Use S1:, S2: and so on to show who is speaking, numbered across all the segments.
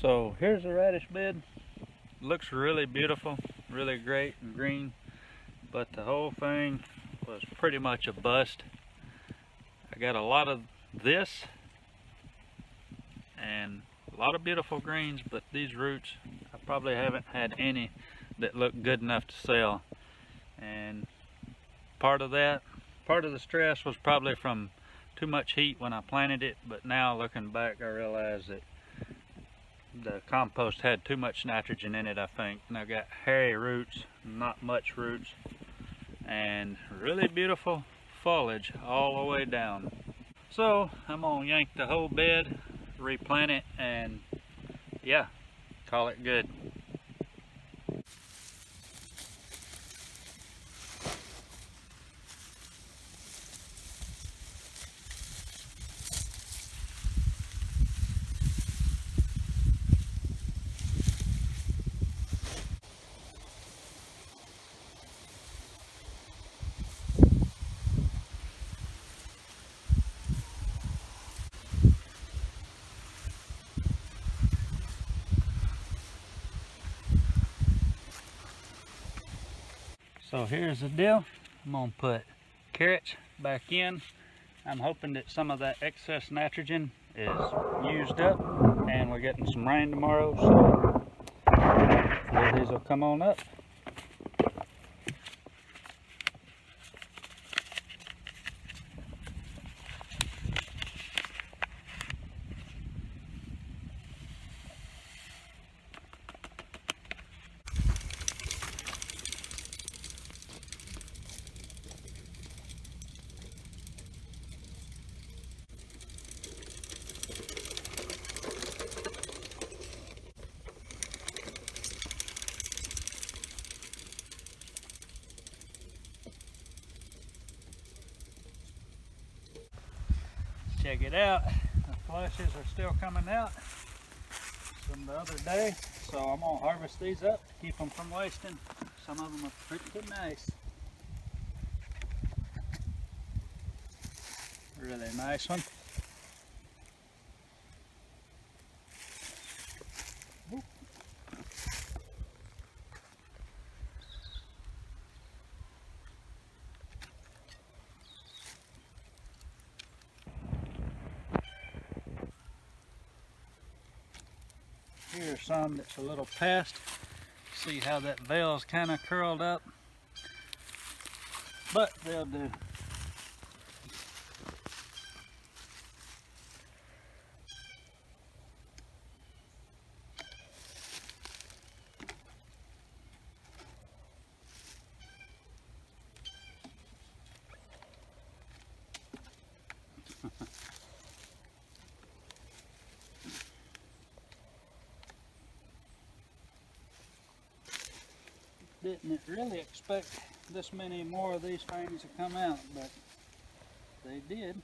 S1: So here's the radish bed. Looks really beautiful, really great and green, but the whole thing was pretty much a bust. I got a lot of this and a lot of beautiful greens, but these roots, I probably haven't had any that look good enough to sell. And part of the stress was probably from too much heat when I planted it, but now looking back I realize that the compost had too much nitrogen in it, I think. And I've got hairy roots, not much roots, and really beautiful foliage all the way down. So I'm gonna yank the whole bed, replant it, and yeah, call it good. So here's the deal. I'm gonna put carrots back in. I'm hoping that some of that excess nitrogen is used up and we're getting some rain tomorrow, so hopefully these will come on up. Check it out, the flushes are still coming out from the other day, so I'm gonna harvest these up to keep them from wasting. Some of them are pretty nice. Really nice one. Here's some that's a little past. See how that veil's kind of curled up, but they'll do. Didn't really expect this many more of these things to come out, but they did.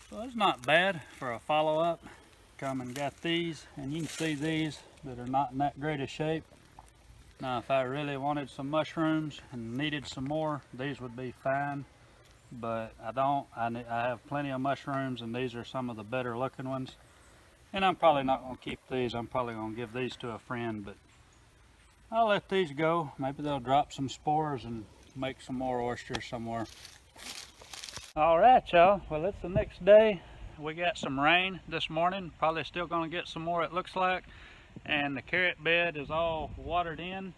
S1: So it's not bad for a follow-up. Come and got these, and you can see these that are not in that great a shape. Now if I really wanted some mushrooms and needed some more, these would be fine, but I don't. I have plenty of mushrooms, and these are some of the better looking ones. And I'm probably not going to keep these. I'm probably going to give these to a friend, but I'll let these go. Maybe they'll drop some spores and make some more oysters somewhere. All right, y'all. Well, it's the next day. We got some rain this morning. Probably still going to get some more, it looks like. And the carrot bed is all watered in.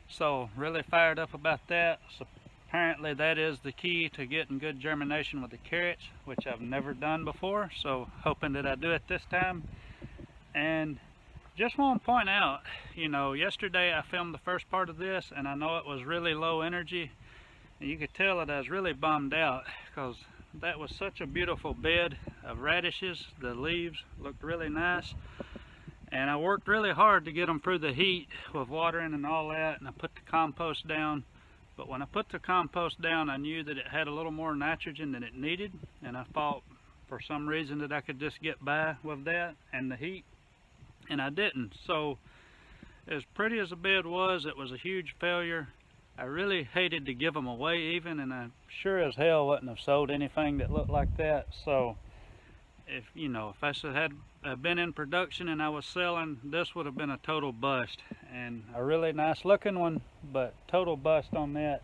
S1: So really fired up about that. So apparently that is the key to getting good germination with the carrots, which I've never done before, so hoping that I do it this time. And just want to point out, you know, yesterday I filmed the first part of this, and I know it was really low energy, and you could tell that I was really bummed out because that was such a beautiful bed of radishes. The leaves looked really nice, and I worked really hard to get them through the heat with watering and all that, and I put the compost down. But when I put the compost down, I knew that it had a little more nitrogen than it needed, and I thought for some reason that I could just get by with that and the heat, and I didn't. So as pretty as the bed was, it was a huge failure. I really hated to give them away even, and I sure as hell wouldn't have sold anything that looked like that. So if you know, if I had been in production and I was selling, this would have been a total bust. And a really nice looking one, but total bust on that.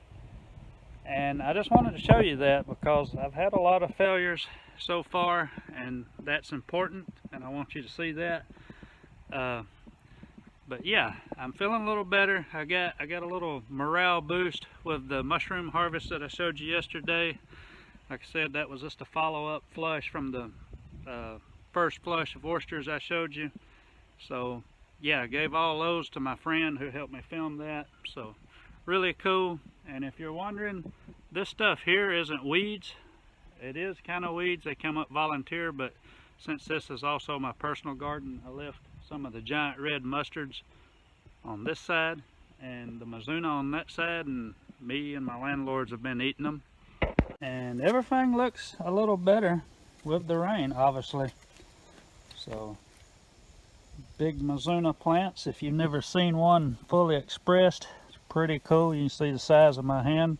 S1: And I just wanted to show you that because I've had a lot of failures so far, and that's important, and I want you to see that. But yeah, I'm feeling a little better. I got a little morale boost with the mushroom harvest that I showed you yesterday. Like I said, that was just a follow-up flush from the first flush of oysters I showed you. So yeah, I gave all those to my friend who helped me film that. So really cool. And if you're wondering, this stuff here isn't weeds. It is kind of weeds. They come up volunteer, but since this is also my personal garden, I left some of the giant red mustards on this side and the Mizuna on that side, and me and my landlords have been eating them. And everything looks a little better with the rain, obviously. So big Mizuna plants, if you've never seen one fully expressed, it's pretty cool. You can see the size of my hand,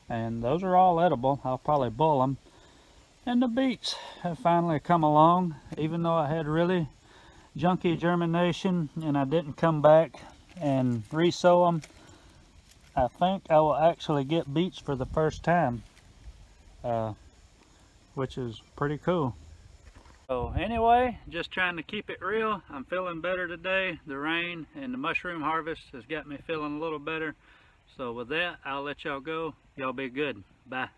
S1: and those are all edible. I'll probably boil them. And the beets have finally come along, even though I had really junky germination and I didn't come back and re-sow them. I think I will actually get beets for the first time, which is pretty cool. So anyway, just trying to keep it real. I'm feeling better today. The rain and the mushroom harvest has got me feeling a little better. So with that, I'll let y'all go. Y'all be good. Bye.